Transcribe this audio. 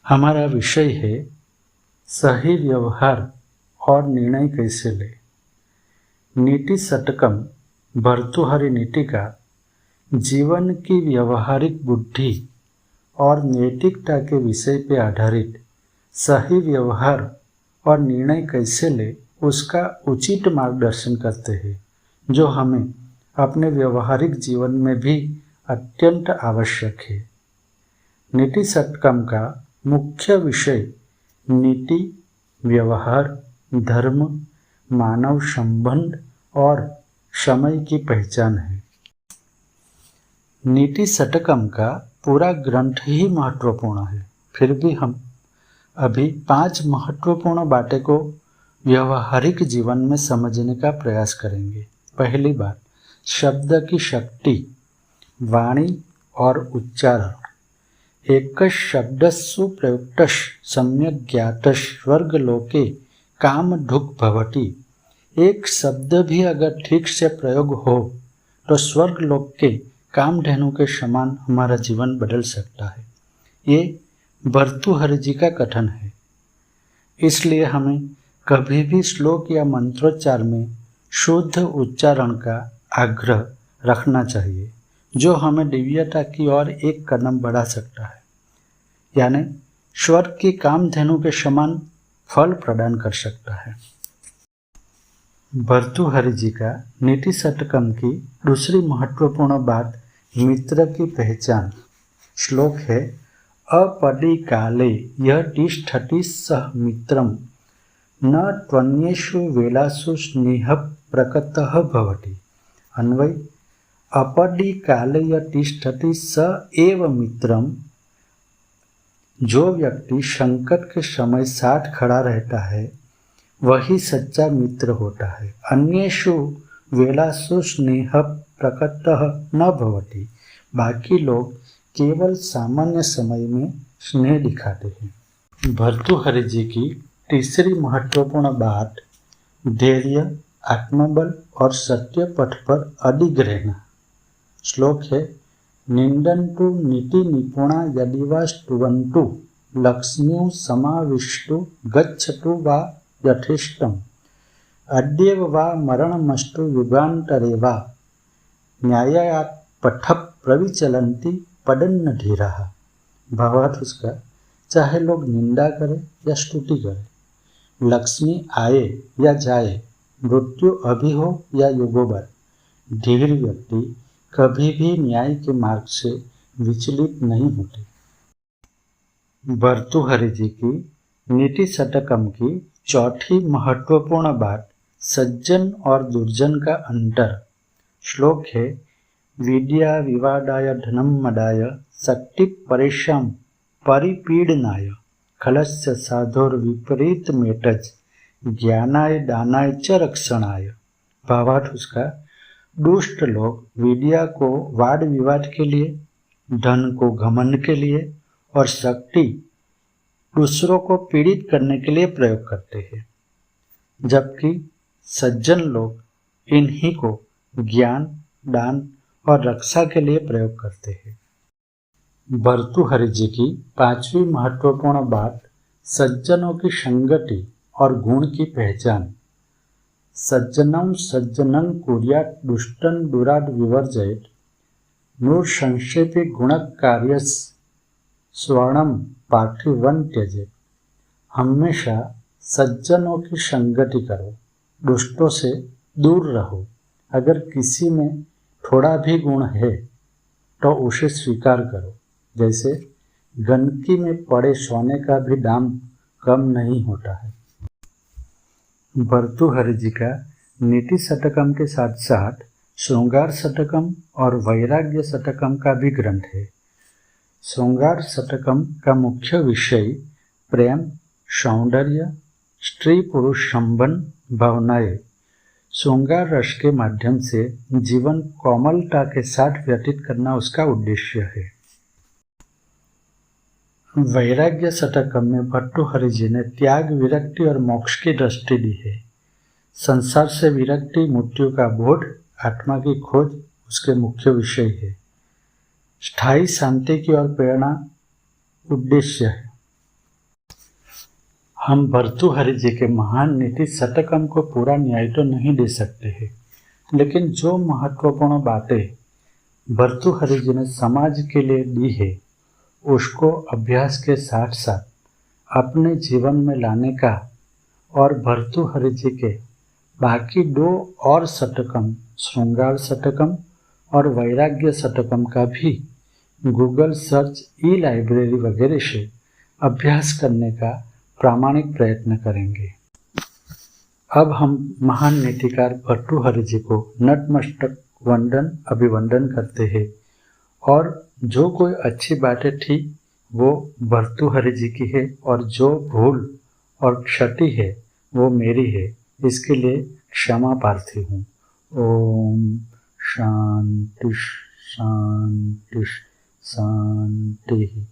हमारा विषय है सही व्यवहार और निर्णय कैसे ले। नीति षटकम भर्तृहरि नीति का जीवन की व्यवहारिक बुद्धि और नैतिकता के विषय पर आधारित सही व्यवहार और निर्णय कैसे ले उसका उचित मार्गदर्शन करते हैं, जो हमें अपने व्यवहारिक जीवन में भी अत्यंत आवश्यक है। नीति षटकम का मुख्य विषय नीति, व्यवहार, धर्म, मानव संबंध और समय की पहचान है। नीति षटकम का पूरा ग्रंथ ही महत्वपूर्ण है, फिर भी हम अभी 5 महत्वपूर्ण बातें को व्यवहारिक जीवन में समझने का प्रयास करेंगे। पहली बात, शब्द की शक्ति, वाणी और उच्चारण। एकश शब्दस्सु प्रयुक्तश सम्यक् ज्ञातश स्वर्गलोके कामधुक् भवति। एक शब्द भी अगर ठीक से प्रयोग हो तो स्वर्गलोक के कामधेनु के समान हमारा जीवन बदल सकता है। ये भर्तृहरि जी का कथन है। इसलिए हमें कभी भी श्लोक या मंत्रोच्चार में शुद्ध उच्चारण का आग्रह रखना चाहिए, जो हमें दिव्यता की ओर एक कदम बढ़ा सकता है, यानी स्वर्ग की कामधेनु के समान फल प्रदान कर सकता है। भर्तृहरि जी का नीति षटकम की दूसरी महत्वपूर्ण बात मित्र की पहचान। श्लोक है, अपदि काले यह तिष्ठति सह मित्रम न त्वन्येषु वेलासु स्नेह प्रकटः भवति। अन्वय, अपदि काले यह तिष्ठति स एव मित्रम। जो व्यक्ति संकट के समय साथ खड़ा रहता है वही सच्चा मित्र होता है। अन्येषु वेलासु स्नेह प्रकटः न भवति। बाकी लोग केवल सामान्य समय में स्नेह दिखाते हैं। भर्तृहरि जी की तीसरी महत्वपूर्ण बात धैर्य, आत्मबल और सत्य पथ पर अडिग रहना। श्लोक है, निंदन्तु नीति निपुणा यदि वा स्तुवन्तु लक्ष्मीं समाविष्टु गच्छतु वा यथेष्टम् अद्यैव वा मरणमस्तु युगान्तरे वा न्यायात् पथः प्रविचलन्ति पदन्न धीराः। भावार्थ उसका, चाहे लोग निंदा करें या स्तुति करें, लक्ष्मी आए या जाए, मृत्यु अभी हो या युगोबर, धीर व्यक्ति कभी भी न्याय के मार्ग से विचलित नहीं होते। भर्तृहरि जी की नीति षटकम की चौथी महत्वपूर्ण बात सज्जन और दुर्जन का अंतर। श्लोक है, विद्या विवादाय धनम मदाय शक्ति परेशान परिपीडनाय खलस्य साधोर विपरीत मेटज ज्ञानाय दानाय च रक्षणाय। भावार्थ उसका, दुष्ट लोग विद्या को वाद विवाद के लिए, धन को घमंड के लिए और शक्ति दूसरों को पीड़ित करने के लिए प्रयोग करते हैं, जबकि सज्जन लोग इन्हीं को ज्ञान, दान और रक्षा के लिए प्रयोग करते हैं। भर्तृहरि जी की पांचवी महत्वपूर्ण बात सज्जनों की संगति और गुण की पहचान। सज्जनं सज्जनं कुर्यात् दुष्टं दुराद् विवर्जयेत् नृशंसेऽपि गुणकार्यस् स्वर्णं पार्थिवं त्यजेत्। हमेशा सज्जनों की संगति करो, दुष्टों से दूर रहो। अगर किसी में थोड़ा भी गुण है तो उसे स्वीकार करो। जैसे गंदगी में पड़े सोने का भी दाम कम नहीं होता है। भर्तृहरि जी का नीति षटकम के साथ साथ श्रृंगार षटकम और वैराग्य षटकम का भी ग्रंथ है। श्रृंगार षटकम का मुख्य विषय प्रेम, सौंदर्य, स्त्री पुरुष संबंध, भावनाएं। श्रृंगार रस के माध्यम से जीवन कोमलता के साथ व्यतीत करना उसका उद्देश्य है। वैराग्य षटकम में भर्तृहरि जी ने त्याग, विरक्ति और मोक्ष की दृष्टि दी है। संसार से विरक्ति, मृत्यु का बोध, आत्मा की खोज उसके मुख्य विषय है। स्थायी शांति की ओर प्रेरणा उद्देश्य है। हम भर्तृहरि जी के महान नीति शतकम को पूरा न्याय तो नहीं दे सकते हैं, लेकिन जो महत्वपूर्ण बातें भर्तृहरि जी ने समाज के लिए दी है उसको अभ्यास के साथ साथ अपने जीवन में लाने का और भर्तृहरि जी के बाकी 2 और शतकम, श्रृंगार शतकम और वैराग्य शतकम का भी गूगल सर्च, ई-लाइब्रेरी वगैरह से अभ्यास करने का प्रामाणिक प्रयत्न करेंगे। अब हम महान नीतिकार भर्तृहरि जी को नतमस्तक वंदन अभिवंदन करते हैं और जो कोई अच्छी बातें थी वो भर्तृहरि जी की है और जो भूल और क्षति है वो मेरी है, इसके लिए क्षमा प्रार्थी हूँ। ओम शांति शांति शांति।